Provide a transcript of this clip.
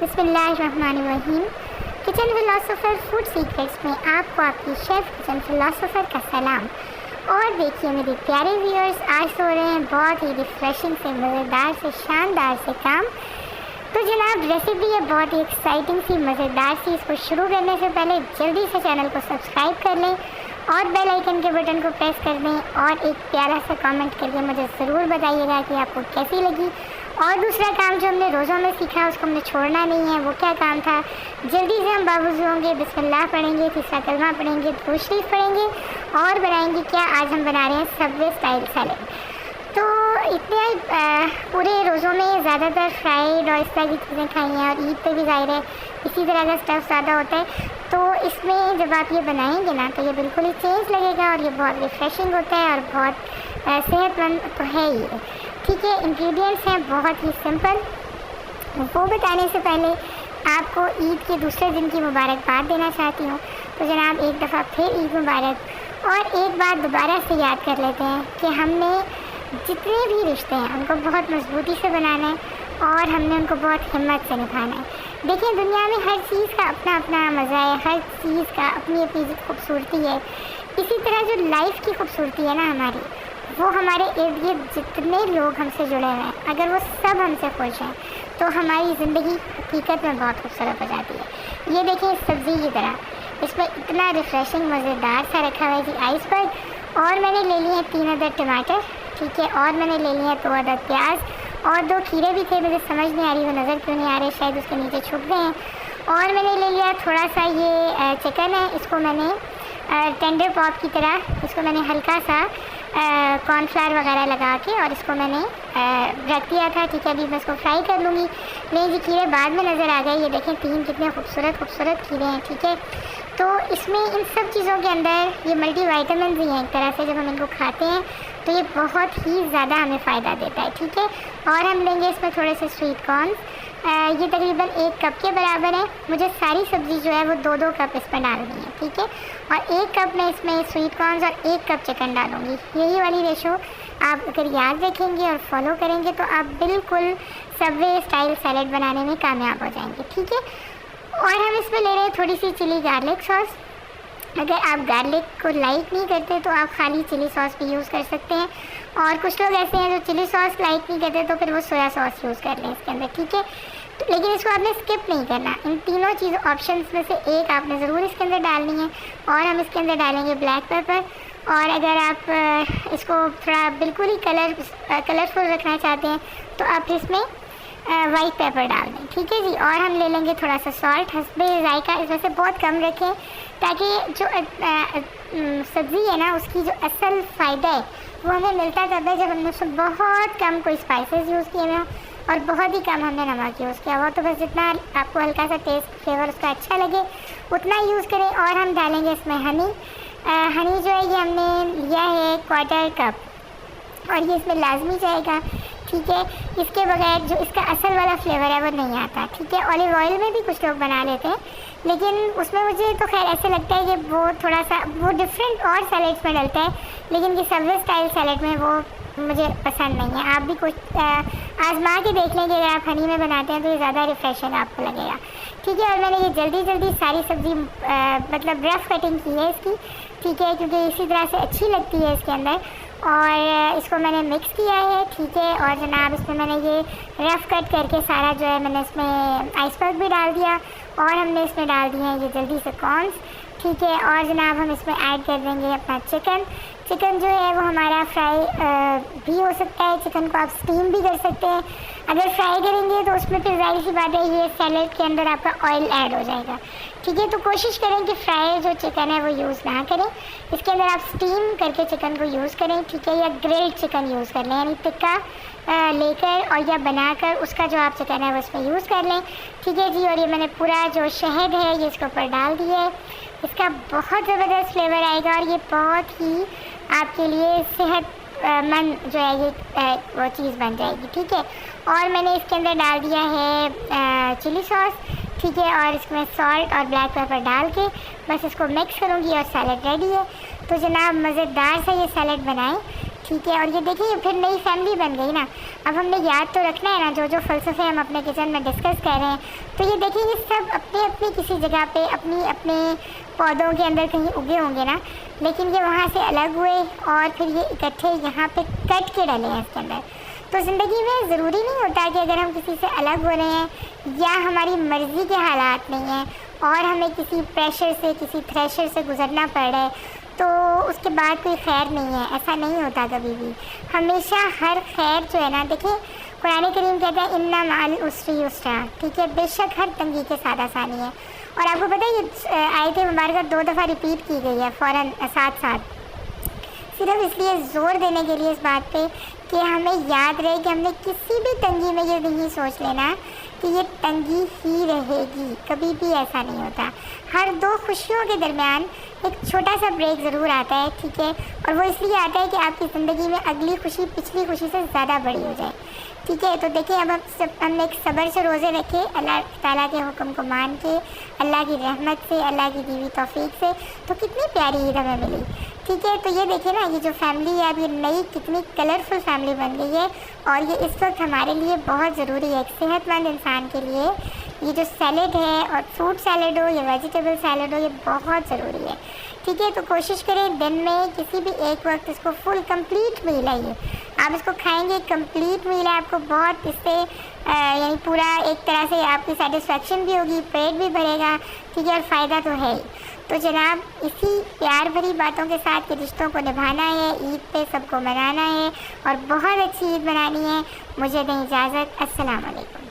बिस्मिल्लाहिर्रहमानिर्रहीम। Kitchen philosopher food secrets में आपको आपकी शेफ़ किचन फिलोसोफर का सलाम। और देखिए मेरे प्यारे व्यूअर्स, आज हो रहे हैं बहुत ही रिफ्रेशिंग से, मज़ेदार से, शानदार से काम। तो जनाब रेसिपी है बहुत ही एक्साइटिंग सी, मज़ेदार सी। इसको शुरू करने से पहले जल्दी से चैनल को सब्सक्राइब कर लें और बेल आइकन के बटन को प्रेस कर दें और एक प्यारा सा कमेंट करके मुझे ज़रूर बताइएगा कि आपको कैसी लगी। और दूसरा काम जो हमने रोज़ों में सीखा उसको हमने छोड़ना नहीं है। वो क्या काम था? जल्दी से हम बावजूद होंगे, बिस्मिल्लाह पढ़ेंगे, तीसरा कलमा पढ़ेंगे, दुरूद शरीफ पढ़ेंगे और बनाएंगे क्या? आज हम बना रहे हैं सबवे स्टाइल सैलेड। तो इतने पूरे रोज़ों में ज़्यादातर फ्राइड और इस तरह की चीज़ें खाई हैं और ईद पे भी ज़ाहिर है इसी तरह का स्टफ़ ज़्यादा होता है। तो इसमें जब आप ये बनाएंगे ना तो ये बिल्कुल ही चेंज लगेगा और ये बहुत रिफ़्रेशिंग होता है और बहुत सेहतमंद तो है ही। ठीक है, इंग्रेडिएंट्स हैं बहुत ही सिंपल। वो बताने से पहले आपको ईद के दूसरे दिन की मुबारकबाद देना चाहती हूँ। तो जनाब एक दफ़ा फिर ईद मुबारक। और एक बात दोबारा से याद कर लेते हैं कि हमने जितने भी रिश्ते हैं उनको बहुत मजबूती से बनाना है और हमने उनको बहुत हिम्मत से निभाना है। देखिए दुनिया में हर चीज़ का अपना अपना मज़ा है, हर चीज़ का अपनी अपनी खूबसूरती है। इसी तरह जो लाइफ की खूबसूरती है ना हमारी, वो हमारे इर्द गिर्द जितने लोग हमसे जुड़े हुए हैं, अगर वो सब हमसे खुश हैं तो हमारी ज़िंदगी हकीकत में बहुत खूबसूरत हो जाती है। ये देखिए इस सब्ज़ी की तरह, इसमें इतना रिफ़्रेशिंग मज़ेदार सा रखा हुआ है जी आइसबर्ग। और मैंने ले लिए हैं 3 अदद टमाटर, ठीक है, और मैंने ले लिए हैं 2 अदद प्याज और 2 खीरे भी थे। मुझे समझ नहीं आ रही वो नज़र क्यों नहीं आ रहे, शायद उसके नीचे छुप गए हैं। और मैंने ले लिया थोड़ा सा ये चिकन है, इसको मैंने टेंडर पॉप की तरह इसको मैंने हल्का सा कॉर्नफ्लावर वगैरह लगा के और इसको मैंने रख दिया था। ठीक है, अभी मैं इसको फ्राई कर लूँगी। नहीं जी, खीरे बाद में नज़र आ गए। ये देखें 3 कितने खूबसूरत खीरे हैं। ठीक है, तो इसमें इन सब चीज़ों के अंदर ये मल्टीविटामिन भी हैं एक तरह से। जब हम इनको खाते हैं तो ये बहुत ही ज़्यादा हमें फ़ायदा देता है। ठीक है, और हम लेंगे इसमें थोड़े से स्वीट कॉर्न, ये तकरीबन 1 कप के बराबर है। मुझे सारी सब्ज़ी जो है वो 2-2 कप इसमें डालनी है। ठीक है, और 1 कप में इसमें स्वीट कॉर्न्स और 1 कप चिकन डालूँगी। यही वाली रेशो आप अगर याद रखेंगे और फॉलो करेंगे तो आप बिल्कुल सबवे स्टाइल सैलेड बनाने में कामयाब हो जाएंगे। ठीक है, और हम इसमें ले रहे हैं थोड़ी सी चिली गार्लिक सॉस। अगर आप गार्लिक को लाइक नहीं करते तो आप खाली चिली सॉस भी यूज़ कर सकते हैं। और कुछ लोग ऐसे हैं जो चिली सॉस लाइक नहीं करते तो फिर वो सोया सॉस यूज़ कर लें इसके अंदर। ठीक है, तो लेकिन इसको आपने स्किप नहीं करना। इन तीनों चीज़ ऑप्शंस में से एक आपने ज़रूर इसके अंदर डालनी है। और हम इसके अंदर डालेंगे ब्लैक पेपर। और अगर आप इसको थोड़ा बिल्कुल ही कलरफुल रखना चाहते हैं तो आप इसमें वाइट पेपर डाल दें। ठीक है जी, और हम ले लेंगे थोड़ा सा सॉल्ट हस्बे ज़ायका। इसमें से बहुत कम रखें ताकि जो सब्ज़ी है ना उसकी जो असल फ़ायदा है वो हमें मिलता तब है जब हमने उसमें बहुत कम कोई स्पाइसेस यूज़ किए हैं और बहुत ही कम हमने नमक यूज़ किया हुआ। तो बस जितना आपको हल्का सा टेस्ट फ्लेवर उसका अच्छा लगे उतना यूज़ करें। और हम डालेंगे इसमें हनी जो है ये हमने लिया है 1/4 कप और ये इसमें लाजमी जाएगा। ठीक है, इसके बगैर जो इसका असल वाला फ्लेवर है वो नहीं आता। ठीक है, ऑलिव ऑयल में भी कुछ लोग बना लेते हैं लेकिन उसमें मुझे तो खैर ऐसे लगता है कि वो थोड़ा सा वो डिफरेंट और सैलेड्स में डलता है, लेकिन ये सबवे स्टाइल सैलेड में वो मुझे पसंद नहीं है। आप भी कुछ आजमा के देख लेंगे, अगर आप हनी में बनाते हैं तो ये ज़्यादा रिफ्रेशिंग आपको लगेगा। ठीक है, और मैंने ये जल्दी सारी सब्ज़ी मतलब रफ़ कटिंग की है इसकी। ठीक है, क्योंकि इसी तरह से अच्छी लगती है इसके अंदर। और इसको मैंने मिक्स किया है। ठीक है, और जनाब इसमें मैंने ये रफ़ कट करके सारा जो है मैंने इसमें आइसबर्ग भी डाल दिया और हमने इसमें डाल दिए हैं ये जल्दी से कॉर्न्स। ठीक है, और जनाब हम इसमें ऐड कर देंगे अपना चिकन जो है वो हमारा फ्राई भी हो सकता है। चिकन को आप स्टीम भी कर सकते हैं। अगर फ्राई करेंगे तो उसमें फिर ज़ाहिर सी बात है ये सैलेड के अंदर आपका ऑयल ऐड हो जाएगा। ठीक है, तो कोशिश करें कि फ्राई जो चिकन है वो यूज़ ना करें। इसके अंदर आप स्टीम करके चिकन को यूज़ करें। ठीक है, या ग्रिल्ड चिकन यूज़ कर लें, यानी टिक्का लेकर और या बनाकर उसका जो आप चिकन है वो उसमें यूज़ कर लें। ठीक है जी, और ये मैंने पूरा जो शहद है ये इसके ऊपर डाल दिया है। इसका बहुत ज़बरदस्त फ्लेवर आएगा और ये बहुत ही आपके लिए सेहतमंद जो है ये वो चीज़ बन जाएगी। ठीक है, और मैंने इसके अंदर डाल दिया है चिली सॉस। ठीक है, और इसमें सॉल्ट और ब्लैक पेपर डाल के बस इसको मिक्स करूँगी और सैलेड रेडी है। तो जनाब मज़ेदार सा ये सैलेड बनाएं। ठीक है। और ये देखिए फिर नई फैमिली बन गई ना। अब हमने याद तो रखना है ना जो जो फ़लसफ़े हम अपने किचन में डिस्कस कर रहे हैं। तो ये देखिए ये सब अपनी अपनी किसी जगह पे अपनी अपने पौधों के अंदर कहीं उगे होंगे ना, लेकिन ये वहाँ से अलग हुए और फिर ये इकट्ठे यहाँ पे कट के डले हैं इसके अंदर। तो ज़िंदगी में ज़रूरी नहीं होता कि अगर हम किसी से अलग हो रहे हैं या हमारी मर्ज़ी के हालात नहीं हैं और हमें किसी प्रेशर से, किसी थ्रेशर से गुज़रना पड़ रहा है तो उसके बाद कोई खैर नहीं है। ऐसा नहीं होता कभी भी। हमेशा हर खैर जो है ना, देखिए कुरान करीम कहता है इन्ना माल उसरी युस्रा, ठीक है, बेशक हर तंगी के साथ आसानी है। और आपको पता है ये आयत मुबारक 2 दफ़ा रिपीट की गई है फ़ौरन साथ साथ, सिर्फ इसलिए ज़ोर देने के लिए इस बात पे कि हमें याद रहे कि हमने किसी भी तंगी में ये नहीं सोच लेना कि ये तंगी ही रहेगी। कभी भी ऐसा नहीं होता। हर 2 खुशियों के दरमियान एक छोटा सा ब्रेक ज़रूर आता है, ठीक है। और वो इसलिए आता है कि आपकी ज़िंदगी में अगली खुशी पिछली खुशी से ज़्यादा बड़ी हो जाए, ठीक है। तो देखिए अब हमने एक सब्र से रोज़े रखे, अल्लाह ताला के हुक्म को मान के, अल्लाह की रहमत से, अल्लाह की दी हुई तौफीक से, तो कितनी प्यारी ईद हमें मिली, ठीक है। तो ये देखिए ना, ये जो फैमिली है अब ये नई कितनी कलरफुल फैमिली बन गई है और ये इस वक्त हमारे लिए बहुत ज़रूरी है। एक सेहतमंद इंसान के लिए ये जो सैलेड है, और फ्रूट सैलेड हो या वेजिटेबल सैलेड हो, ये बहुत ज़रूरी है, ठीक है। तो कोशिश करें दिन में किसी भी एक वक्त इसको फुल कंप्लीट मील है, ये आप इसको खाएंगे कंप्लीट मील है, आपको बहुत इससे यानी पूरा एक तरह से आपकी सेटिस्फेक्शन भी होगी, पेट भी भरेगा, ठीक है, और फ़ायदा तो है ही। तो जनाब इसी प्यार भरी बातों के साथ के रिश्तों को निभाना है, ईद पे सबको मनाना है और बहुत अच्छी ईद मनानी है। मुझे दें इजाज़त। अस्सलाम वालेकुम।